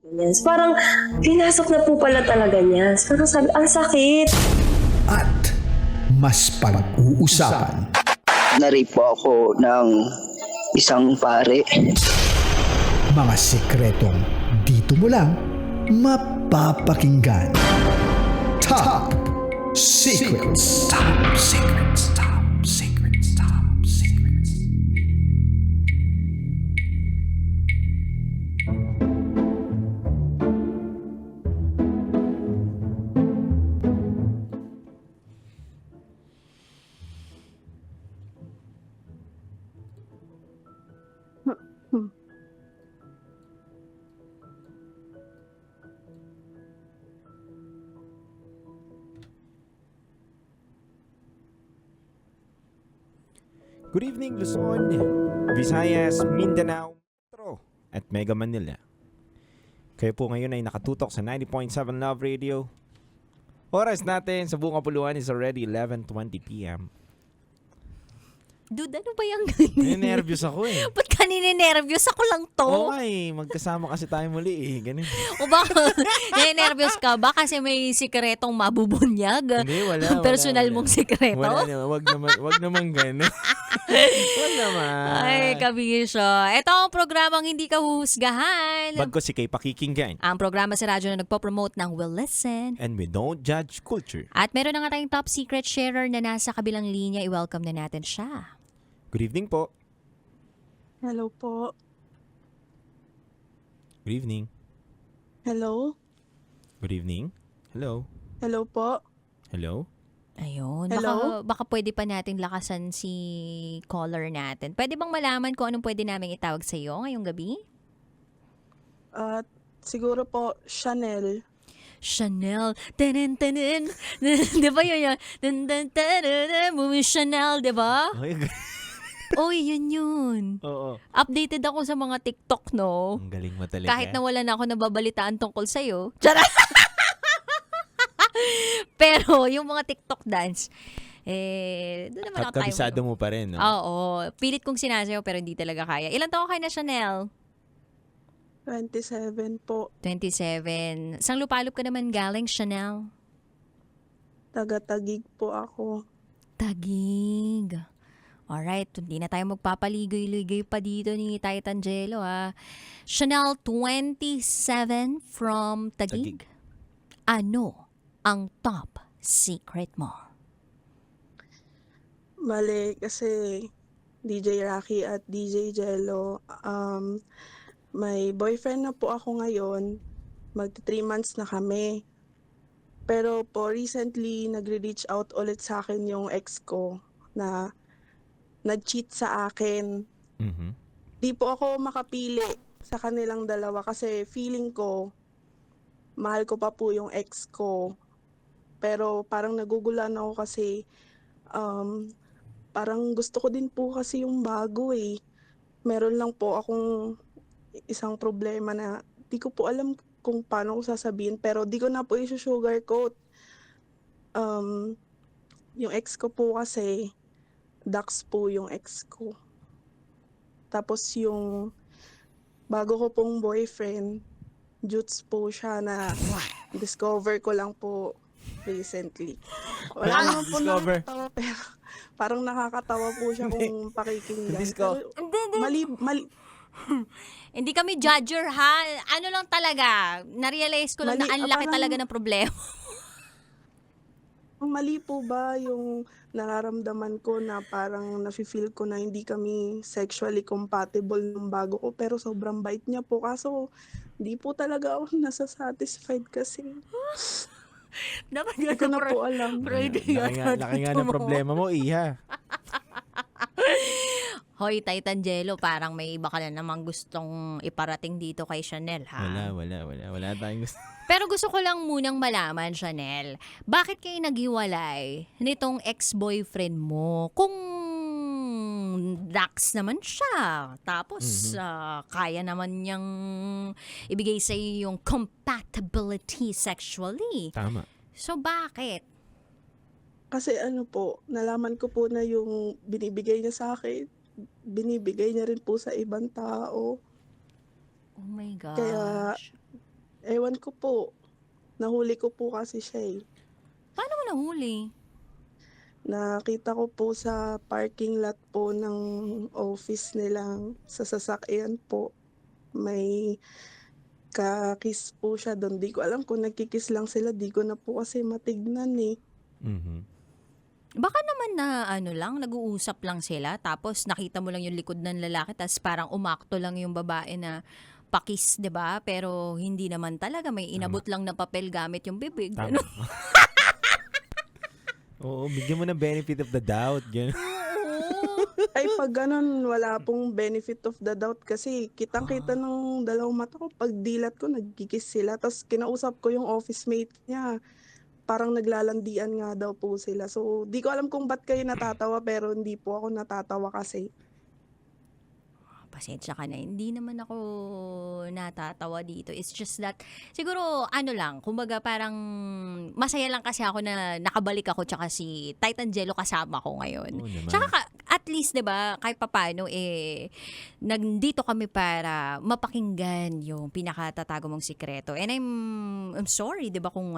Ganyan. So, parang pinasok na po pala talaga niya. So, parang sabi, ang sakit. At mas pag-uusapan. Na-rape po ako ng isang pare. Mga sikretong dito mo lang mapapakinggan. Top Secrets. Top Secrets. Top Secrets. Top Secrets. Good evening, Luzon, Visayas, Mindanao, Metro, at Mega Manila. Kayo po ngayon ay nakatutok sa 90.7 Love Radio. Oras natin sa buong kapuluan is already 11:20 p.m. Dude, ano ba yung Ninenervyos ako eh. Ba't ka ninenervyos? Ako lang to. Oo nga eh, magkasama kasi tayo muli eh. Ganun. O baka ninenervyos ka ba kasi may sikretong mabubunyag? Hindi, wala. Personal wala. mong sikreto? Wala naman, wag naman ganun. Wag naman. Ay, kabisyo. Ito ang programang hindi ka huhusgahan. Bag ko si kay pakikinggan. Ang programa sa radyo na nagpo-promote ng Will Listen. And we don't judge culture. At meron na nga tayong top secret sharer na nasa kabilang linya. I-welcome na natin siya. Good evening po. Hello po. Good evening. Hello? Good evening. Hello. Hello po? Hello. Ayun. Hello? Baka pwede pa natin lakasan si caller natin. Pwede bang malaman kung anong pwede namin itawag sa iyo ngayong gabi? Siguro po, Chanel. Chanel. Tenen, tenen. Di ba yun yun? Tenen, tenen. Mumi Chanel, di ba? Ay, Oy, yun. oo. Updated ako sa mga TikTok, no? Ang galing mo talaga. Kahit na wala na ako nababalitaan tungkol sa'yo. Charot! Pero, yung mga TikTok dance, doon naman ako tayo. Kabisado mo pa rin, no? Oo. Pilit kong sinasayaw pero hindi talaga kaya. Ilan taon kayo na, Chanel? 27 po. 27. Sang lupalop ka naman galing, Chanel? Taga-Tagig po ako. Tagig. Alright, hindi na tayo magpapaligoy-ligoy pa dito ni Titangelo, ha. Chanel, 27 from Tagig. Ano ang top secret mo? Bale, kasi DJ Rocky at DJ Jello, may boyfriend na po ako ngayon. Magti 3 months na kami. Pero po, recently, nagre-reach out ulit sa akin yung ex ko na nag-cheat sa akin. Mhm. Di po ako makapili sa kanilang dalawa kasi feeling ko, mahal ko pa po yung ex ko. Pero parang nagugulan ako kasi parang gusto ko din po kasi yung bago eh. Meron lang po akong isang problema na di ko po alam kung paano ko sasabihin pero di ko na po i-sugarcoat. Yung ex ko po kasi, Dax po yung ex ko. Tapos yung bago ko pong boyfriend, Jutes po siya na discover ko lang po recently. Wala naman po Discover? nakakatawa pero parang nakakatawa po siya kung pakikinggan. Disco- Pero mali, Hindi kami judger, ha? Ano lang talaga, na-realize ko lang Mali, na ang laki parang- talaga ng problema. mali po ba yung nararamdaman ko na parang nafe-feel ko na hindi kami sexually compatible nung bago ko pero sobrang bait niya po kaso hindi po talaga ako nasa-satisfied kasi Dapat hindi ko na po alam. Laki nga ng problema mo, Iha. Hoy, Titangelo, parang may iba ka na namang gustong iparating dito kay Chanel, ha? Wala tayong gusto. Pero gusto ko lang munang malaman, Chanel, bakit kayo naghiwalay nitong ex-boyfriend mo? Kung Dax naman siya, tapos kaya naman niyang ibigay sa iyo yung compatibility sexually. Tama. So, bakit? Kasi ano po, nalaman ko po na yung binibigay niya sa akin, binibigay niya rin po sa ibang tao. Oh my gosh. Kaya Ewan ko po. Nahuli ko po kasi siya eh. Paano mo nahuli? Nakita ko po sa parking lot po ng office nilang sa sasakyan po. May kakis po siya doon. Di ko alam kung nagkikis lang sila. Di ko na po kasi matignan eh. Mhm. Baka naman na ano lang, nag-uusap lang sila tapos nakita mo lang yung likod ng lalaki tapos parang umakto lang yung babae na pakis, 'di ba? Pero hindi naman talaga, may inabot lang na papel gamit yung bibig. Tama. Ano? Oo, bigyan mo ng benefit of the doubt. Ganun. Ay, pag ganun, wala pong benefit of the doubt kasi kitang-kita ng dalawang mata ko. Pag dilat ko, nagkikis sila. Tapos kinausap ko yung office mate niya. Parang naglalandian nga daw po sila. So, di ko alam kung ba't kayo natatawa pero hindi po ako natatawa kasi. Pasensya ka na, hindi naman ako natatawa dito. It's just that, siguro, ano lang, kumbaga parang masaya lang kasi ako na nakabalik ako tsaka si Titan Jello kasama ko ngayon. Oo naman. Tsaka at least, 'di ba, kahit papaano nandito kami para mapakinggan yung pinakatatago mong sikreto. And I'm sorry, 'di ba, kung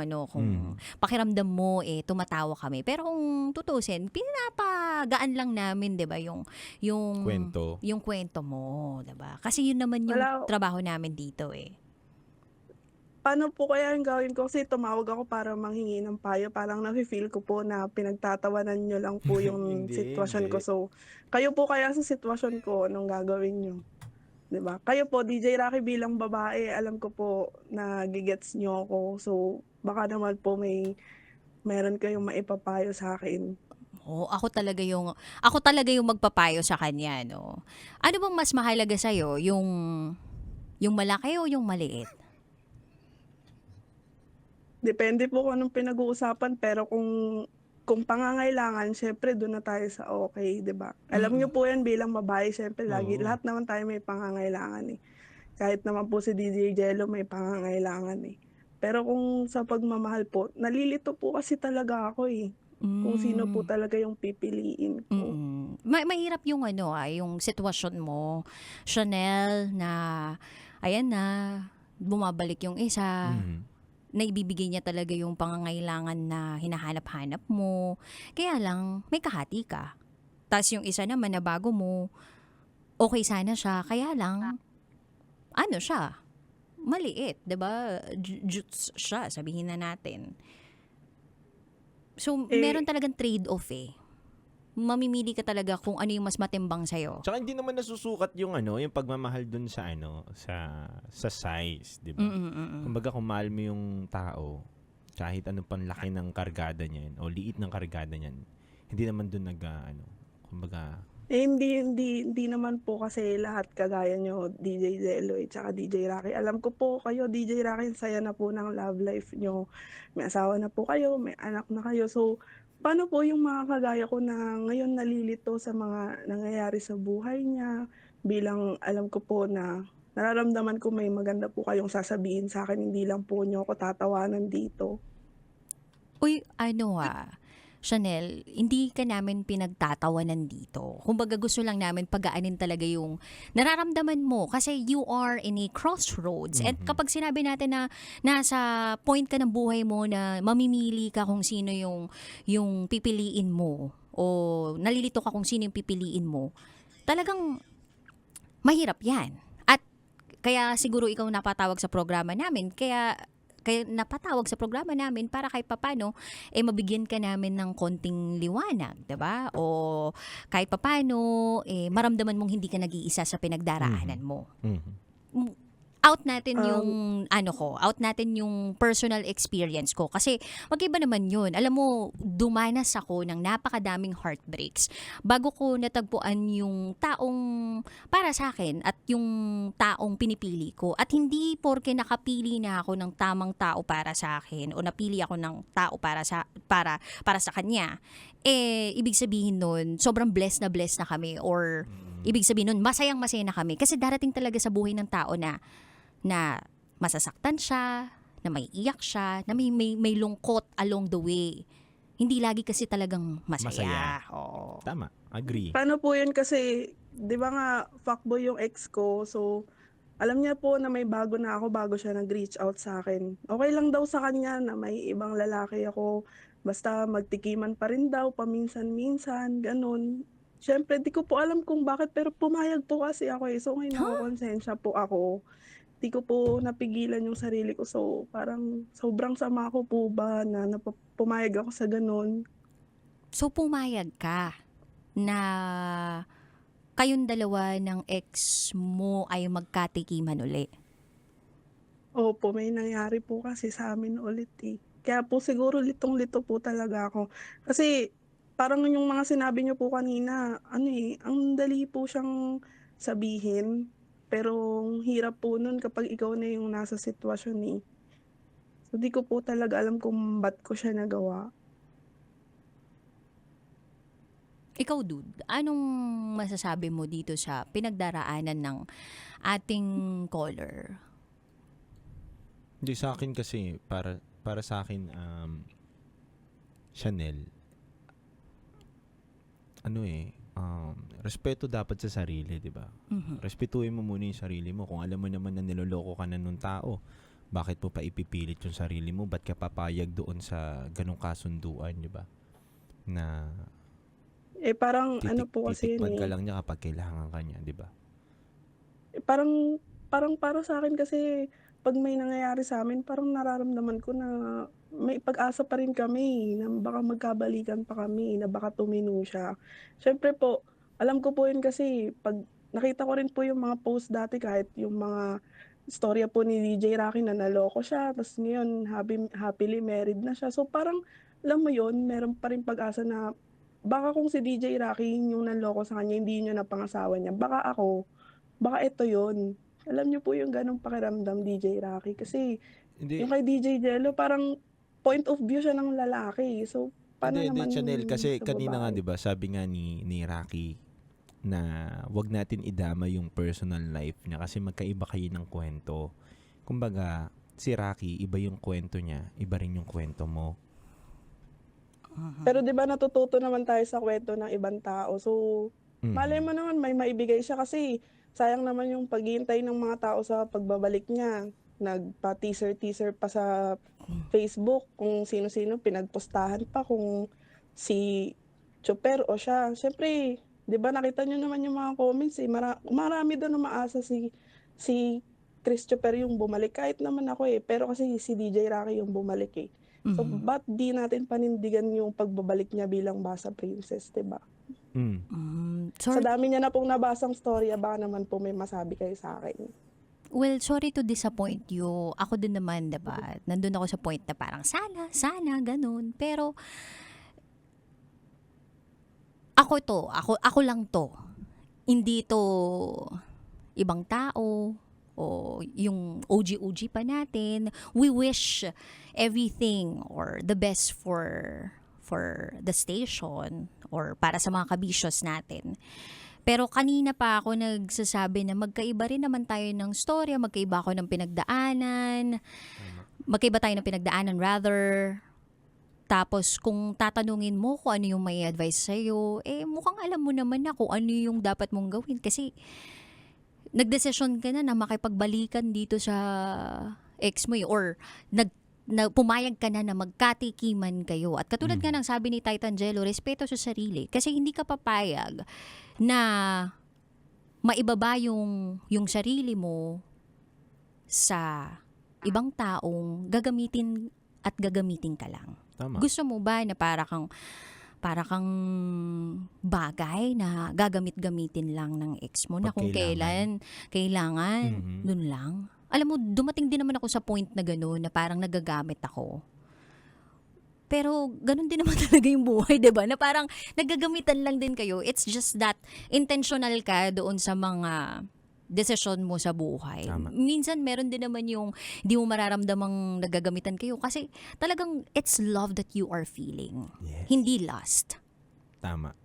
pakiramdam mo tumatawa kami. Pero kung tutusin, pinapagaan lang namin, 'di ba, yung Kwento. yung kwento mo, 'di ba? Kasi yun naman yung Wala- trabaho namin dito Paano po kaya yung gawin ko? Kasi tumawag ako para manghingi ng payo. Parang nafe-feel ko po na pinagtatawanan nyo lang po yung Hindi, sitwasyon hindi. ko. So, kayo po kaya sa sitwasyon ko, anong gagawin nyo? 'Di ba? Kayo po, DJ Rocky bilang babae, alam ko po na gigets nyo ako. So, baka naman po meron kayong maipapayo sa akin. Oh, ako talaga yung magpapayo sa kanya, no. Ano bang mas mahalaga sa yung malaki o yung maliit? Depende po kung anong pinag-uusapan, pero kung pangangailangan, syempre doon na tayo sa okay, 'di ba? Alam niyo po 'yan bilang babae, syempre lagi Oo. lahat naman tayo may pangangailangan eh. Kahit naman po si DJ Jello may pangangailangan eh. Pero kung sa pagmamahal po, nalilito po kasi talaga ako eh. Kung sino po talaga yung pipiliin ko. Mahirap yung yung sitwasyon mo, Chanel, na ayan na, bumabalik yung isa, Mhm. na ibibigay niya talaga yung pangangailangan na hinahanap-hanap mo. Kaya lang, may kahati ka. Tapos yung isa naman na bago mo, okay sana siya, kaya lang, siya, maliit, 'di ba? Juts siya, sabihin na natin. So, meron talagang trade-off Mamimili ka talaga kung ano yung mas matimbang sa'yo. Tsaka hindi naman nasusukat yung yung pagmamahal dun sa sa size, 'di ba? Kumbaga kung mahal mo yung tao, kahit anong panlaki ng kargada niyan o liit ng kargada niyan, hindi naman dun kumbaga Hindi naman po kasi lahat kagaya nyo, DJ Jello at saka DJ Rocky. Alam ko po kayo, DJ Rocky, saya na po ng love life nyo. May asawa na po kayo, may anak na kayo. So, paano po yung mga kagaya ko na ngayon nalilito sa mga nangyayari sa buhay niya? Bilang alam ko po na nararamdaman ko may maganda po kayong sasabihin sa akin, hindi lang po nyo ako tatawanan dito. Uy, Chanel, hindi ka namin pinagtatawanan dito. Kumbaga gusto lang namin pagaanin talaga yung nararamdaman mo kasi you are in a crossroads. And kapag sinabi natin na nasa point ka ng buhay mo na mamimili ka kung sino yung pipiliin mo o nalilito ka kung sino yung pipiliin mo, talagang mahirap yan. At kaya siguro ikaw napatawag sa programa namin, kaya napatawag sa programa namin para kahit papano mabigyan ka namin ng konting liwanag, 'di ba? O kahit papano maramdaman mong hindi ka nag-iisa sa pinagdaraanan mo. Out natin yung personal experience ko kasi magkaiba naman yun. Alam mo, dumanas ako ng napakadaming heartbreaks bago ko natagpuan yung taong para sa akin at yung taong pinipili ko. At hindi porke nakapili na ako ng tamang tao para sa akin o napili ako ng tao para sa kanya, ibig sabihin nun, sobrang blessed na kami or ibig sabihin nun, masayang-masaya na kami kasi darating talaga sa buhay ng tao na masasaktan siya, na may iyak siya, na may lungkot along the way. Hindi lagi kasi talagang masaya. Oo. Tama, agree. Paano po yun kasi, di ba nga, fuckboy yung ex ko, so alam niya po na may bago na ako bago siya nag-reach out sa akin. Okay lang daw sa kanya na may ibang lalaki ako, basta magtikiman pa rin daw paminsan-minsan, gano'n. Siyempre 'di ko po alam kung bakit pero pumayag po kasi ako, eh. So ngayon nakokonsensya po ako. 'Di ko po napigilan yung sarili ko. So parang sobrang sama ko po ba na pumayag ako sa gano'n. So pumayag ka na kayong dalawa ng ex mo ay magkatikiman uli? Opo, may nangyari po kasi sa amin ulit, eh. Kaya po siguro litong-lito po talaga ako. Kasi parang yung mga sinabi niyo po kanina, ano, eh, ang dali po siyang sabihin, pero ang hirap po nun kapag ikaw na yung nasa sitwasyon, eh. So, di ko po talaga alam kung ba't ko siya nagawa. Ikaw, dude, anong masasabi mo dito sa pinagdaraanan ng ating caller? Hindi, sa akin kasi, para sa akin, Chanel, respeto dapat sa sarili, di ba? Respetuhin mo muna yung sarili mo. Kung alam mo naman na niloloko ka na nung tao, bakit mo pa ipipilit yung sarili mo? Ba't ka papayag doon sa ganong kasunduan, di ba? Na Eh, parang ano po kasi yun, titikman ka eh. lang niya kapag kailangan ka niya, di ba? Parang para sa akin kasi 'pag may nangyayari sa'min parang nararamdaman ko na may pag-asa pa rin kami na baka magkabalikan pa kami, na baka tumino siya. Siyempre po, alam ko po yun kasi 'pag nakita ko rin po yung mga post dati kahit yung mga istorya po ni DJ Rocky na naloko siya ta's ngayon happily married na siya. So parang alam mo yun, meron pa ring pag-asa na baka kung si DJ Rocky yung nanloko sa kanya hindi yun yung napangasawa niya, baka ito yun. Alam niyo po yung gano'ng pakiramdam, DJ Rocky, kasi Hindi, yung kay DJ Jello parang point of view siya ng lalaki, eh. So, paano hindi, naman Chanel, kasi sa kanina nga, babae? di ba, sabi nga ni Rocky na wag natin idama yung personal life niya kasi magkaiba kayo ng kwento. Kumbaga, si Rocky, iba yung kwento niya, iba rin yung kwento mo. Pero 'di ba natututo naman tayo sa kuwento ng ibang tao. So, malay mo naman may maibigay siya kasi sayang naman yung paghihintay ng mga tao sa pagbabalik niya. Nagpa-teaser-teaser pa sa Facebook kung sino-sino, pinagpostahan pa kung si Chopper o siya. Siyempre, 'di ba nakita niyo naman yung mga comments, eh, marami do'n umaasa si Chris Chopper yung bumalik. Kahit naman ako, eh, pero kasi si DJ Rocky yung bumalik, eh. So, ba't di natin panindigan yung pagbabalik niya bilang Basa Princess, 'di ba? Sa Sorry, dami niya na pong nabasang storya, baka naman po may masabi kayo sa'kin. well, sorry to disappoint you. Ako din naman, diba? Nandun ako sa point na parang sana, ganun. Pero, ako lang to. Hindi to ibang tao o yung OG pa natin. We wish everything or the best for the station or para sa mga kabisyos natin. Pero kanina pa ako nagsasabi na magkaiba rin naman tayo ng storya, magkaiba tayo ng pinagdaanan rather. Tapos kung tatanungin mo kung ano yung may advice sa'yo, mukhang alam mo naman na kung ano yung dapat mong gawin. Kasi nagdesisyon ka na makipagbalikan dito sa ex mo, or pumayag ka na magkatikiman kayo. At katulad nga ng sabi ni Titan Jello, respeto sa sarili. Kasi hindi ka papayag na maibaba yung sarili mo sa ibang taong gagamitin ka lang. Tama. Gusto mo ba na para kang bagay na gagamit-gamitin lang ng ex mo na kung kailangan, dun lang? Alam mo, dumating din naman ako sa point na gano'n na parang nagagamit ako. Pero ganun din naman talaga yung buhay, 'di ba? Na parang nagagamitan lang din kayo. It's just that intentional ka doon sa mga desisyon mo sa buhay. Tama. Minsan meron din naman yung di mo mararamdamang nagagamitan kayo kasi talagang it's love that you are feeling. Yes. Hindi lust. Tama.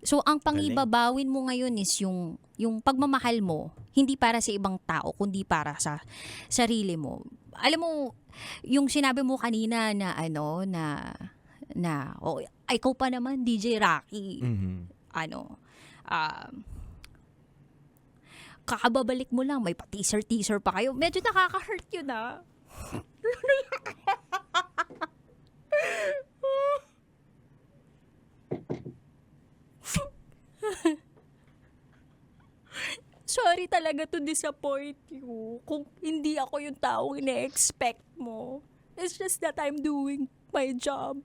So ang pangibabawin mo ngayon is yung pagmamahal mo, hindi para sa ibang tao kundi para sa sarili mo. Alam mo, yung sinabi mo kanina na ikaw pa naman DJ Rocky. kakababalik mo lang, may pa-teaser pa kayo. Medyo nakaka-hurt yun ah. Sorry talaga to disappoint you. Kung hindi ako yung taong ina-expect mo. It's just that I'm doing my job.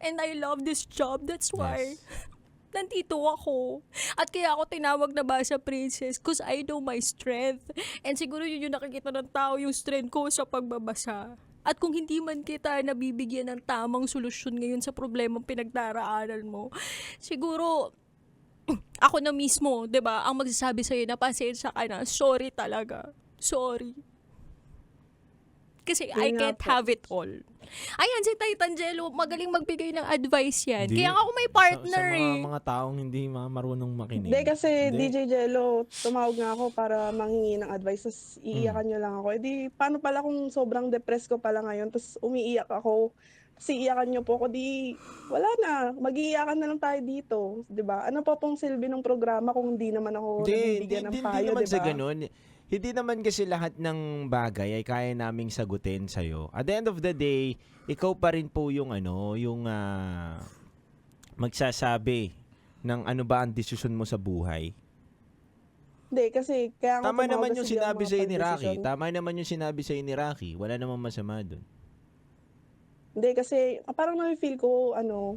And I love this job. That's why nandito ako. At kaya ako tinawag na Basa Princess because I know my strength. And siguro yun yung nakikita ng tao, yung strength ko sa pagbabasa. At kung hindi man kita nabibigyan ng tamang solusyon ngayon sa problemang pinagdaraanan mo, siguro ako na mismo, 'di ba, ang magsasabi sa iyo na pasensya ka na. Sorry talaga. Sorry. Kasi I Yun nga can't po. have it all. Ayan, si Titan Jello, magaling magbigay ng advice yan. Hindi. Kaya ako may partner sa eh. mga taong hindi marunong makinig. Hindi kasi Hindi. DJ Jello, tumawag nga ako para manghingi ng advice. Tapos iiyakan nyo lang ako. Eh di, paano pala kung sobrang depressed ko pala ngayon, tapos umiiyak ako. Tapos iiyakan nyo po ako, di, wala na. Mag-iiyakan na lang tayo dito. Diba? Ano pa pong silbi ng programa kung hindi naman ako nabibigyan ng payo, naman diba? sa ganun. Hindi naman kasi lahat ng bagay ay kaya naming sagutin sa'yo. At the end of the day, ikaw pa rin po yung magsasabi ng ano ba ang desisyon mo sa buhay. Hindi, kasi kaya nga Tama tumawag naman kasi yung di ako sinabi sa'yo ni Rocky. makapag-desisyon. Tama naman yung sinabi sa'yo ni Rocky. Wala namang masama dun. Hindi, kasi parang na-feel ko,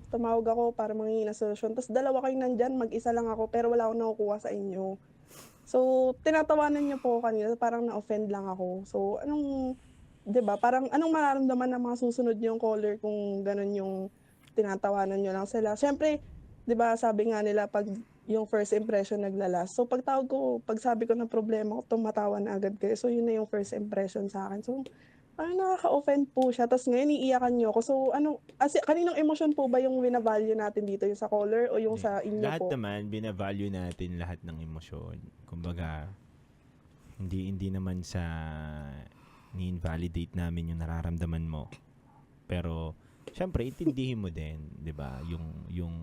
tumawag ako para manghingi ng solusyon. Tapos dalawa kayo nandyan, mag-isa lang ako, pero wala akong nakukuha sa inyo. So, tinatawanan niyo po ako kanina, parang na-offend lang ako. So, 'di ba? Parang anong mararamdaman ng mga susunod yung caller kung ganun yung tinatawanan niyo lang sila. Siyempre, 'di ba, sabi nga nila pag yung first impression naglalas. So, pag tawag ko, pag sabi ko ng problema ko, tumatawa na agad kayo. So, yun na yung first impression sa akin. So, parang nakaka-offend po siya. Tapos ngayon, iiyakan niyo ako. So, kaninong emosyon po ba yung wina-value natin dito? Yung sa caller o yung sa inyo Lahat po? naman, binavalue natin lahat ng emosyon. Kumbaga, hindi naman sa ni-invalidate namin yung nararamdaman mo. Pero, syempre, intindihin mo din, di ba, yung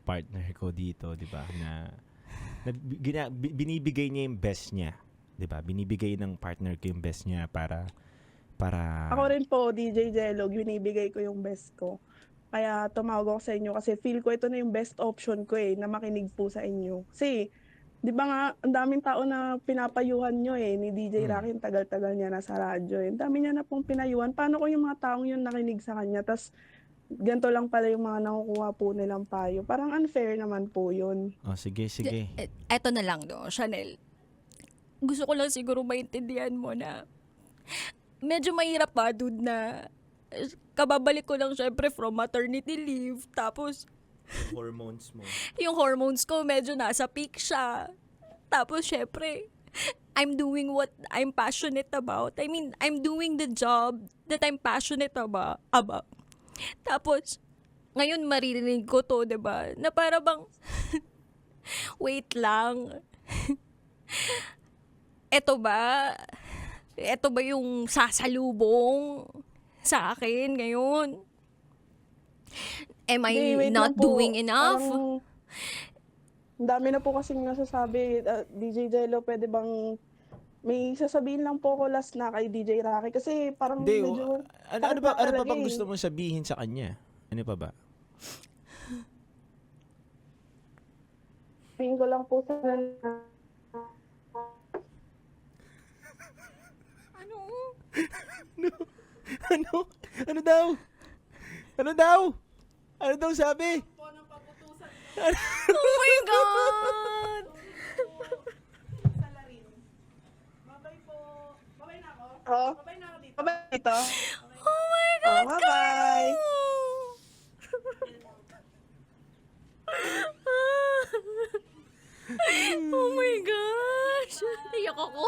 partner ko dito, di ba, na binibigay niya yung best niya. 'Di ba? Binibigay ng partner ko yung best niya para Ako rin po, DJ Jelog, binibigay ko yung best ko. Kaya tumawag ako sa inyo kasi feel ko ito na yung best option ko na makinig po sa inyo. Kasi, di ba nga, ang daming tao na pinapayuhan nyo ni DJ Rocky, ang tagal-tagal niya nasa radyo. Ang dami niya na pong pinayuhan. Paano ko yung mga taong yun nakinig sa kanya? Tapos, ganito lang pala yung mga nakukuha po nilang payo. Parang unfair naman po yun. Oh, sige. Eto na lang no, Chanel. Gusto ko lang siguro maintindihan mo na medyo mahirap pa, dude, na kababalik ko lang syempre from maternity leave. Tapos, Hormones mo. yung hormones ko medyo nasa peak siya. Tapos, syempre, I'm doing what I'm passionate about. I mean, I'm doing the job that I'm passionate about. Tapos, ngayon maririnig ko to, 'di ba? Na para bang wait lang. Ito ba yung sasalubong sa akin ngayon? Am I Hindi, wait not lang po. doing enough? Parang, ang dami na po kasing nasasabi. DJ Jello, pwede bang may sasabihin lang po ko last na kay DJ Rocky kasi parang Hindi, medyo ano pa talaga bang gusto mong sabihin sa kanya? Ano pa ba? Tingin ko lang po sa Ano daw? Ano daw sabi? Oh my God! Babay na ako dito. Babay dito. Oh my God! Bye-bye. Oh my gosh! Iyak ako.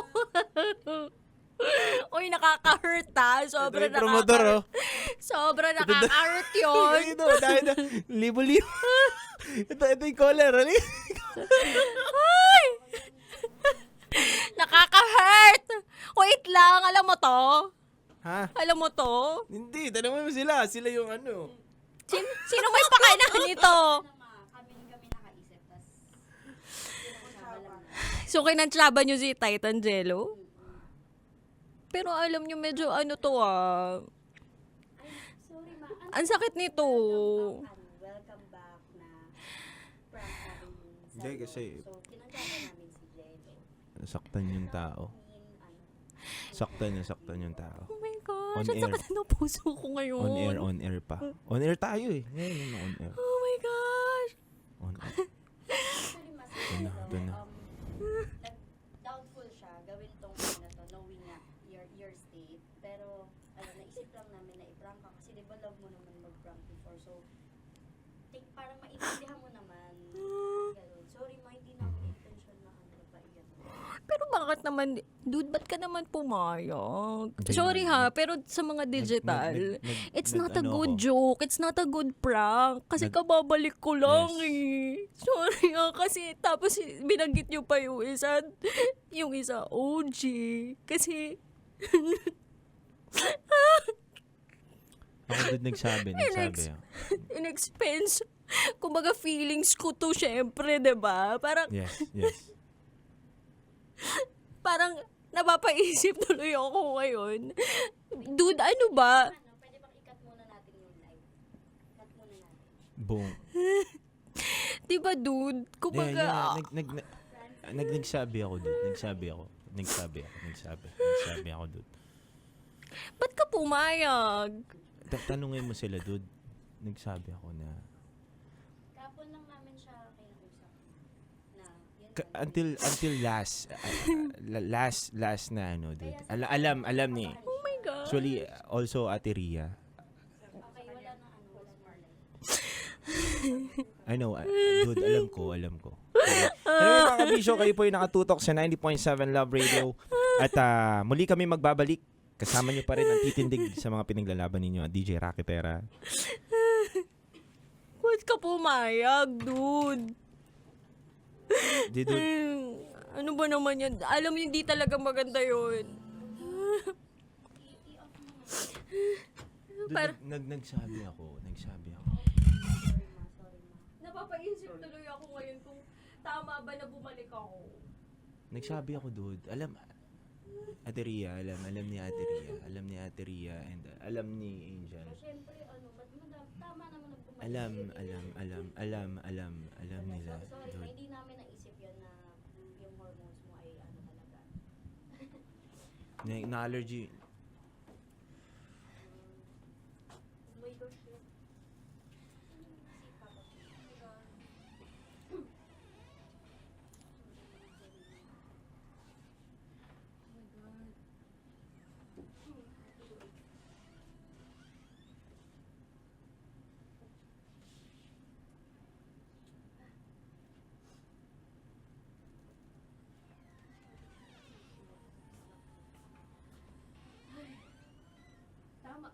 Uy, nakaka-hurt Sobra Ito yung promotor, oh. Sobra nakaka-hurt yun. Ito, dahil na, libo-libo. ito yung caller, ali? Ay! Nakaka-hurt! Wait lang, alam mo to? Ha? Alam mo to? Hindi, tanongin mo sila. Sila yung ano. Sino may pakainan nito? So, kinantsaba nyo si Titan Jello? Pero alam nyo, medyo ano to ang sakit nito. Welcome back na prank namin sa Hindi, kasi- So, tinanggalan namin si Jello. Nasaktan yung tao. Saktan yung tao. Oh my gosh, On ang air. sakit ng puso ko ngayon. On air pa. On air tayo eh. Ngayon yung on air. Oh my gosh. On air. Actually, mas Ito na. doubtful siya gawin tong ano na to, knowing nga your state. Pero, naisip lang namin na i-prank ka kasi di ba love mo naman mag-prank before. So, parang maintindihan mo naman. Ganun. Sorry ma, hindi namin intention na napaiyak. Pero bakit naman, dude, ba't ka naman pumayag? Hindi, Sorry ha, pero sa mga digital, it's not a good joke. It's not a good prank. Kasi kababalik ko lang eh. Sorry ha, kasi tapos binanggit nyo pa yung isa OG. Kasi, Ako doon nagsabi. in-expense, kumbaga feelings ko to syempre, diba? Parang, Yes. parang napapaisip tuloy ako ngayon. Dude, ano ba? Pwede bang i-cut muna natin yung live? Cut muna natin. Boom. Diba, dude? Kumbaga, Nagsabi ako doon. Nagsabi ako doon. ba't ka pumayag? Tanungin mo sila doon. Nagsabi ako na Kapon lang namin siya kinausap na yun until last na ano dude. Alam ni. Oh my God. Actually also Ate Ria. okay, wala na walang Marley. I know, dude, alam ko. Anyway, mga kabisyo, kayo po yung nakatutok sa 90.7 Love Radio. At muli kami magbabalik. Kasama nyo pa rin ang titindig sa mga pinaglalaban ninyo, DJ Rocky Pera. Ba't ka pumayag, dude? Dude, Ano ba naman yan? Alam mo, hindi talaga maganda yun. nagsabi ako. Napapaisip tuloy ako ngayon kung tama ba na bumalik ako. Nagsabi ako, dude. Alam ni Ate Ria, and alam ni Angel. Siyempre, tama naman ang bumalik. Alam nila, Sorry, dude. hindi namin naisip yun na yung hormones mo ay talaga. Na-allergy. Oh my gosh, yun.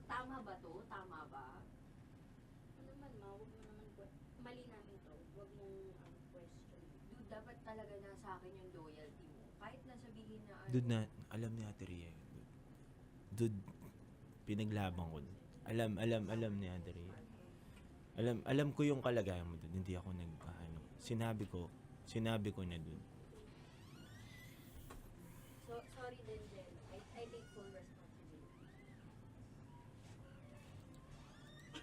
Tama ba to? Tama ba? Ano naman ma, huwag mo naman mali namin to. Huwag mong question. Dude, dapat talaga nasa akin yung loyalty mo. Kahit na sabihin na Dude, alam ni Ate Ria. Dude, pinaglaban ko. Alam ni Ate Ria. Alam ko yung kalagayan mo, dude. Hindi ako Sinabi ko na, dude. So, sorry din, Jen. I take full responsibility.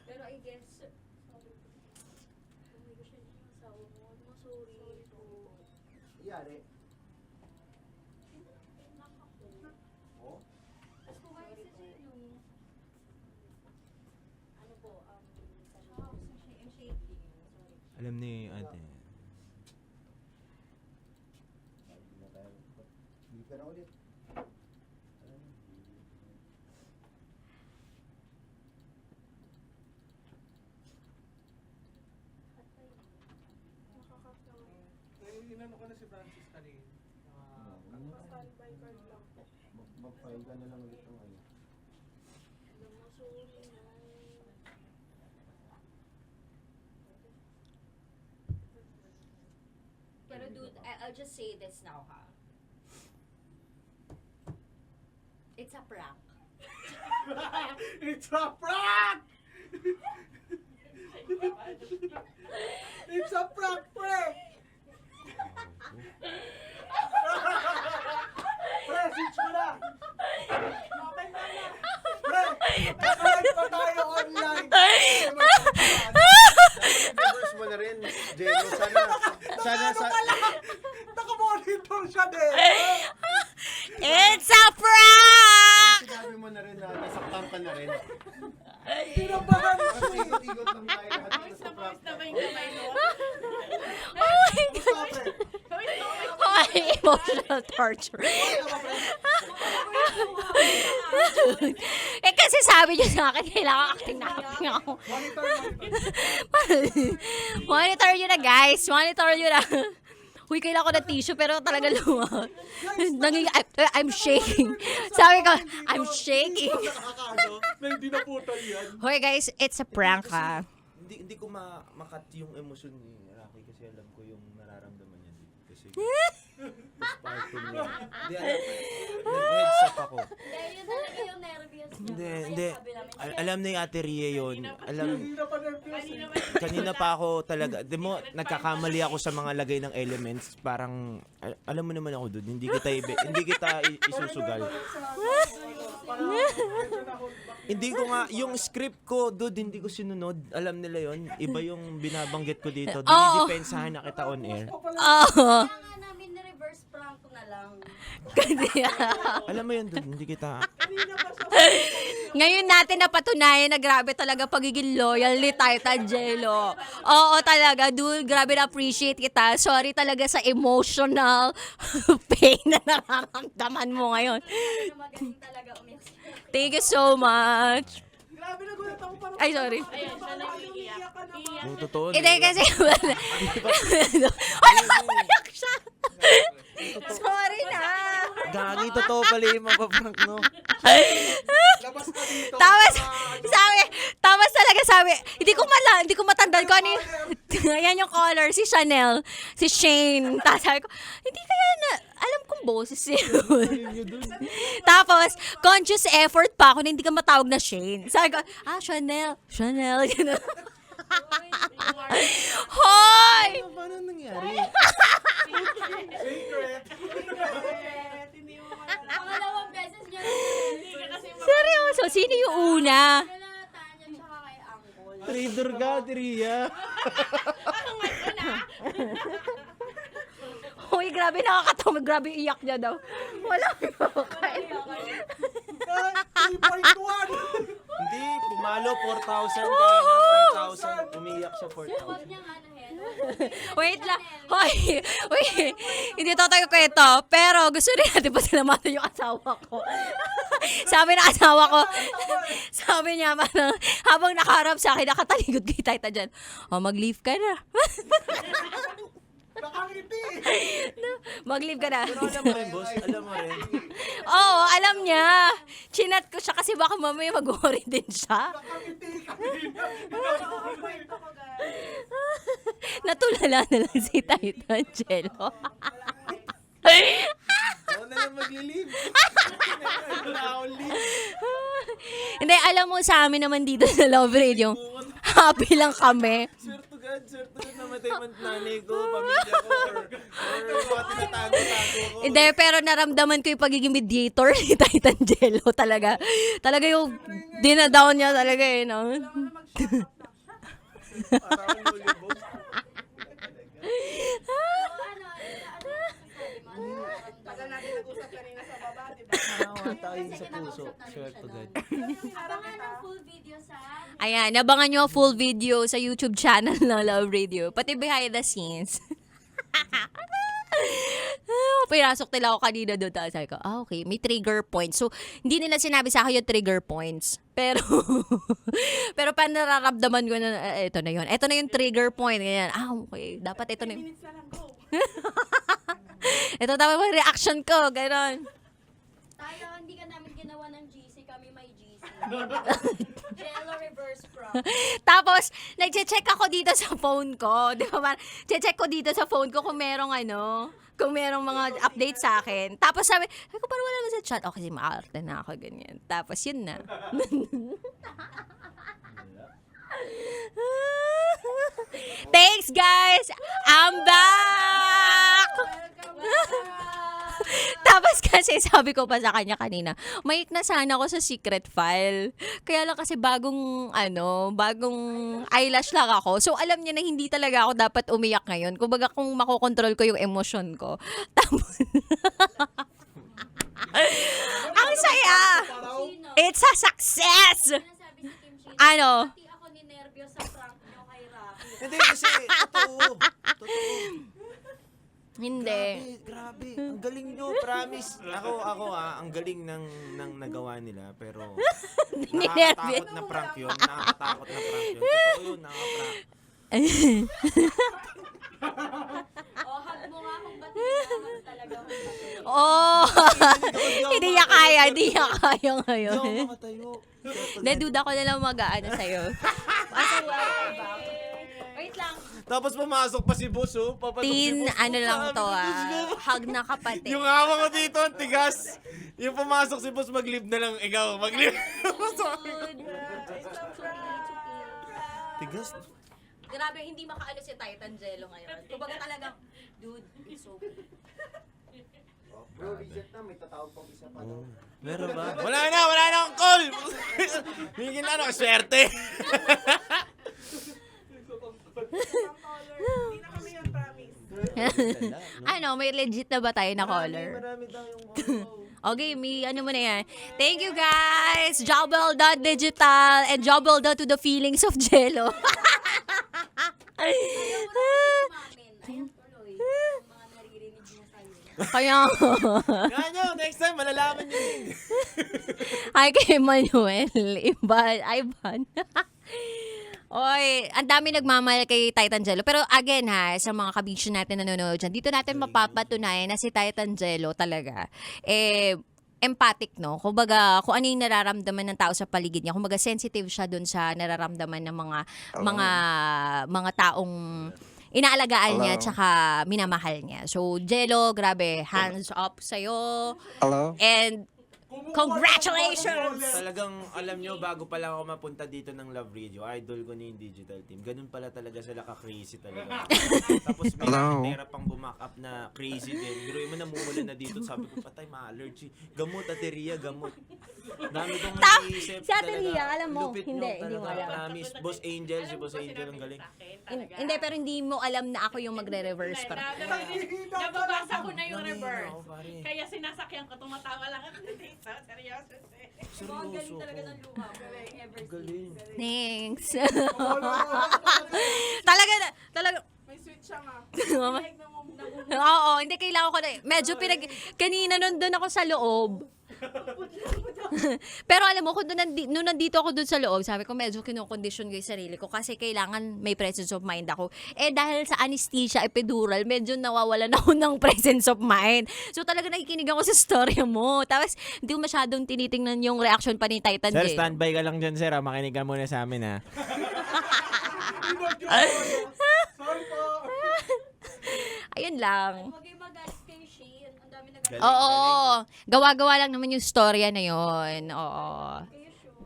Pero I guess, sorry. Oh my gosh, yun yung asawa mo. Sorry. Yari. Tapos kumain si Jello. Ano po, shade. Sorry. Alam ni Ate. Hindi ka na ulit. Inano ko na si Francis kanina. Mag-file ka na lang ulit ng ano. Pero dude, I'll just say this now, ha? It's a prank. It's a prank! It's a prank! Switch mo na. Okay na. Pre, naka-live pa tayo online. Reverse mo na rin, Jello. Sana, Naka-monitor siya din. It's a prank! sinabi mo na rin na nasaktan ka na rin. Pinabahan mo Kasi siya. ikot-ikot lang tayo lahat dito sa prank. Oh my God! Oh, emotional torture. Eh kasi sabi niyo sa akin, kailangan acting na acting ako. Monitor nyo na guys, monitor nyo na. Uy, kailangan ko ng tissue pero talaga luma. I'm shaking. Sabi ko, I'm shaking. Nakakaano na hindi naputol yan. Hoy guys, it's a prank ha. Hindi ko makat yung emosyon ni Rocky kasi alam ko yung nararamdaman niya dito. Kasi postpartum niya. Hindi, nag-heads up ako. Kaya yun talaga yung nervous niya. Hindi. Alam na yung Ate Ria yun. Alam, Hindi na pa nervous. kanina pa ako talaga. Di mo, nagkakamali ako sa mga lagay ng elements. Parang, alam mo naman ako doon. Hindi kita isusugal. Hindi ko nga, yung script ko, dude, hindi ko sinunod. Alam nila yon. Iba yung binabanggit ko dito. Dinidepensahan na kita on air. Oo. Kaya nga namin ni-reverse prank ko na lang. Alam mo yun, dude, hindi kita... Ngayon natin napatunayan na grabe talaga pagiging loyal ni Titan Jello. Oo talaga, dude, grabe na appreciate kita. Sorry talaga sa emotional pain na nararamdaman mo ngayon. Pero magaling talaga umiyak siya. Thank you so much. Grabe na gulat ako parang. Ay, sorry. Umiiyak ka na. Yung totoo. Hindi kasi ano ba umiyak siya? Sorry na. Gagi, totoo pala yung mapaprank, no? Labas ka dito. Tapos talaga sabi, hindi ko matandaan ko ano yan yung color, si Chanel, si Shane. Tapos sabi ko, hindi kaya na, alam kong boses yun. Tapos, conscious effort pa ako na hindi ka matawag na Shane. Sabi ko, Chanel. Ganun. Hoy! Paano nangyari? Secret. Pangalawang beses niya. Seryoso, sino yung una? Kala Tanya tsaka kay Uncle. Trader ka, Ria. Hoy, grabe nakakatawa. Grabe iyak niya daw. Wala ko kain. 3.1. Hindi, pumalo 4,000 kanina, 4,000. Umiyak siya 4,000. Huwag niya nga na Wait lang. Hoy, hindi totoo ko ito. Pero gusto rin natin pasalamatan yung asawa ko. Sabi ng asawa ko, sabi niya, habang nakaharap sa akin, nakataligod kay Tita dyan. Mag-leave ka na. Nakangiti. Mag-leave ka na. Alam mo rin, boss. Alam mo rin. Oo, alam niya. Chinat ko siya kasi baka mamaya mag-worry din siya. Nakangiti kanina. Natulala na lang si Titan Jello. Ako na lang mag-leave. Wala akong leave. Hindi, alam mo sa amin naman dito sa Love Radio, happy lang kami. Swear to God namatay man nanay ko, pamilya ko, or mga tinatago-tago ko. Hindi, pero naramdaman ko yung pagiging mediator ni Titan Jello talaga. Talaga yung dinadown niya talaga eh, no? Parang huli, boss. Tagal natin nag-usap kanina sa baba, di ba? Nakawa tayo sa puso. Swear to God. Abangan ng full video sa Ayan, nabangan nyo full video sa YouTube channel ng Love Radio. Pati behind the scenes. Pinasok nila ako kanina doon. Tapos sabi ko, okay, may trigger points. So, hindi nila sinabi sa akin yung trigger points. Pero, pero pa nararamdaman ko na, ito na yun. Ito na yung trigger point. Ganyan. Okay. Dapat ito na yung... ito dapat yung reaction ko. Ganon. tayo, hindi ka namin ginawa ng GC, kami may GC. Jello reverse prank. Tapos, nagche-check ako dito sa phone ko. Di ba? Che-check ko dito sa phone ko kung merong kung merong mga update sa akin. Tapos sabi ko, parang wala naman sa chat. Okay, maarte na ako, ganyan. Tapos, yun na. Thanks, guys! I'm back! Welcome back! Tapos kasi sabi ko pa sa kanya kanina, may na sana ako sa secret file. Kaya lang kasi bagong eyelash lang ako. So alam niya na hindi talaga ako dapat umiyak ngayon. Kumbaga kung makokontrol ko yung emosyon ko. Tapos ang saya! It's a success! Sinasabi si Kim Shin, Ano? pati ako ninervyos sa prank niyo kay Rocky. Hindi kasi, totoo. Hindi. Grabe. Ang galing nyo, promise. Ako ang galing ng nagawa nila. Pero, nakakatakot na prank yun. Nakakatakot na prank yun. Totoo yun, nakaka-prank. Hug mo nga kung ba't hindi naman talaga Oh! Hindi niya kaya ngayon. Hindi ako makatayo. Naduda ko na lang mag-aano sa'yo. Wait lang. Tapos pumasok pa si boss, oh. Papasok si Tin, boss. ano lang to Sabi ko, "Diyos ko." hug na kapatid. Yung hawak ko dito, ang tigas. Yung pumasok si boss, mag-leave na lang ikaw. Mag-leave. Tigas. Grabe, hindi makaano si Titan Jello ngayon. Kumbaga talagang, dude, it's okay. Bro, reset na. May tatawag pang isa pa. Meron ba? Wala na akong call. Hingin na ako, swerte. Hindi na kami yan, promise. Ano, may legit na ba tayo na caller? Marami tayong Okay, may ano mo na yan. Thank you guys! Jobble.digital and Jobble to the feelings of Jello. Mamin, ayan tuloy. Ang mga naririnig niya sa'yo. Kaya, Yan nyo, next time, malalaman nyo yun. hi kay Manuel. Ivan. Oy, ang dami nagmamahal kay Titan Jello. Pero again ha, sa mga kabisyo natin na nanonood dyan, dito natin mapapatunayan na si Titan Jello talaga, empathic, no? Kumbaga, kung ano yung nararamdaman ng tao sa paligid niya, kumbaga sensitive siya dun sa nararamdaman ng mga taong inaalagaan niya tsaka minamahal niya. So, Jello, grabe, hands up sa'yo. Hello? And congratulations! Talagang alam nyo, bago pa lang ako mapunta dito ng Love Radio, idol ko na yung digital team. Ganun pala talaga sila ka-crazy talaga. Tapos may pera pang bumak up na crazy din. Biruin mo namumula na dito. Sabi ko, patay, ma-allergy. Gamot, ateriya, gamot. Dami kong naisip si Ateria, alam mo. Lupit Hindi, nyo, hindi mo talaga. alam. Promise. Boss Angel, si Boss Angel ang galing. Hindi, pero hindi mo alam na ako yung magre-reverse para. Nababasa ko na yung Nangihina reverse. ako, pare. Kaya sinasakyan ko, tumatawa lang ako. Seryoso. Seryoso ko. Ang galing. Thanks. talaga. May switch siya nga. Oo, hindi kailangan ko na. Medyo kanina nandun ako sa loob. Pero alam mo, kung nung nandito ako dun sa loob, sabi ko medyo kinokondisyon ko yung sarili ko kasi kailangan may presence of mind ako. Dahil sa anesthesia, epidural, medyo nawawalan ako ng presence of mind. So talaga nakikinig ako sa storya mo. Tapos hindi ko masyadong tinitingnan yung reaction pa ni Titan Sir, J. standby ka lang dyan, sir. Makinig ka muna sa amin, ha? Sorry po. Ayun lang. Huwag yung magalit kay Shin. Ang dami nag- Galing, Oo. galing. Gawa-gawa lang naman yung storya na yon. Oo. Kayo sure.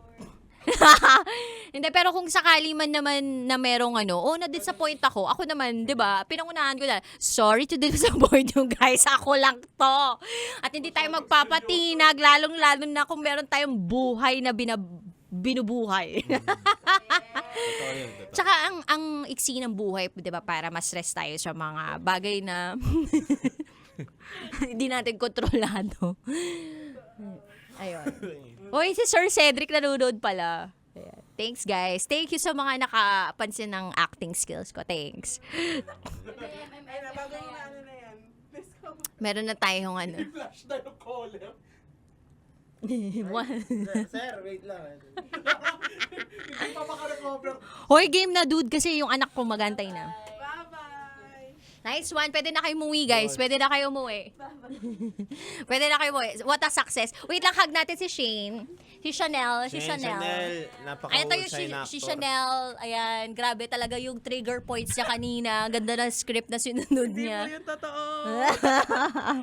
Hindi, pero kung sakali man naman na merong na-disappoint ako. Ako naman, di ba, pinangunahan ko na, sorry to disappoint you guys, ako lang to. At hindi tayo magpapatinag, lalong-lalo na kung meron tayong buhay na binubuhay. Totoo yun, totoo. Tsaka ang iksi ng buhay, di ba, para ma-stress tayo sa mga bagay na hindi natin kontrolado. Ayun. Oy, si Sir Cedric nanonood pala. Ayan. Thanks guys. Thank you sa mga nakapansin ng acting skills ko. Thanks. Ay, nabago na na yan. Let's go. Meron na tayong Flash na yung caller. Sir, wait lang. Hindi pa makarecover. Hoy, game na dude kasi yung anak ko magantay na. Bye-bye. Nice one. Pwede na kayo umuwi, guys. Pwede na kayo umuwi. Pwede na kayo umuwi. What a success. Wait lang, hug natin si Shane. Si Chanel. Si Chanel. Ito yung napaka-husay na si actor. Chanel. Ayan, grabe talaga yung trigger points niya kanina. Ganda na script na sinunod niya. Hindi yan totoo.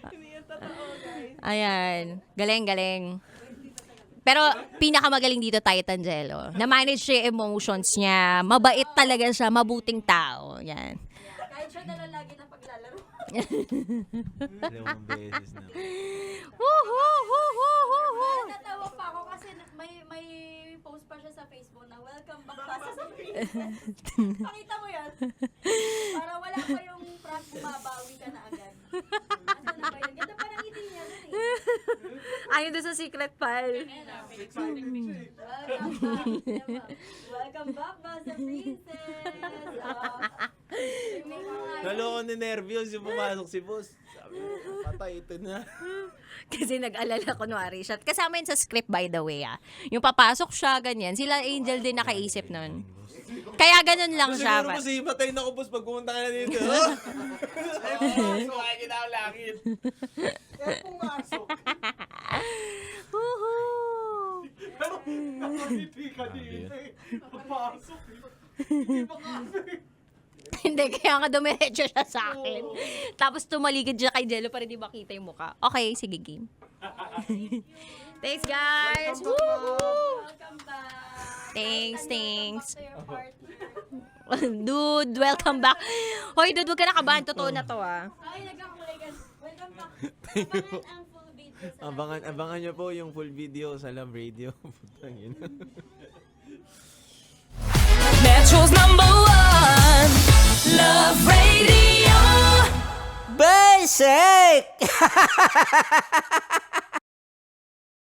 Hindi yan totoo, guys. Ayan. Galing. Pero pinakamagaling dito Titan Jello. Na-manage siya yung emotions niya. Mabait talaga siya. Mabuting tao. Yan. Kahit siya na lang lagi na paglalaro. Dalawang beses na. Natawa pa ako kasi may post pa siya sa Facebook na welcome back pa sa Pakita mo yan. Para wala pa yung prank, bumabawi ka na agad. Asa na ba yun? Ganda pa ng ngiti niya dun eh. Ayun doon sa secret file. Welcome back, Basa Princess! Naloko ni nervyos yung pumasok si boss. Sabi ko, patay ito na. Kasi nag-alala kunwari siya. Kasama yun sa script by the way Yung papasok siya, ganyan. Sila Angel din nakaisip nun. Kaya ganun lang siya. Siguro kasi matay na ko boss pag pumunta ka na dito. Ay, sumakay kita ang langit. Eh, pumasok. Pero, nakangiti ka dito eh. Napasok. Hindi makasik. Hindi, kaya nga dumiretso siya sa akin. Tapos tumaligid siya kay Jello para di makita yung mukha. Okay, sige, game. Thanks, guys! Woo! Welcome back! Thanks. Welcome back to your partner. Dude, welcome back. Hoy, dude, huwag ka nakabahan. Totoo na to, Ay, nagkakulay ka. Welcome back. Abangan ang full video sa Abangan nyo po yung full video sa Love Radio. Putang yun. Metro's #1 Love Radio. Basic!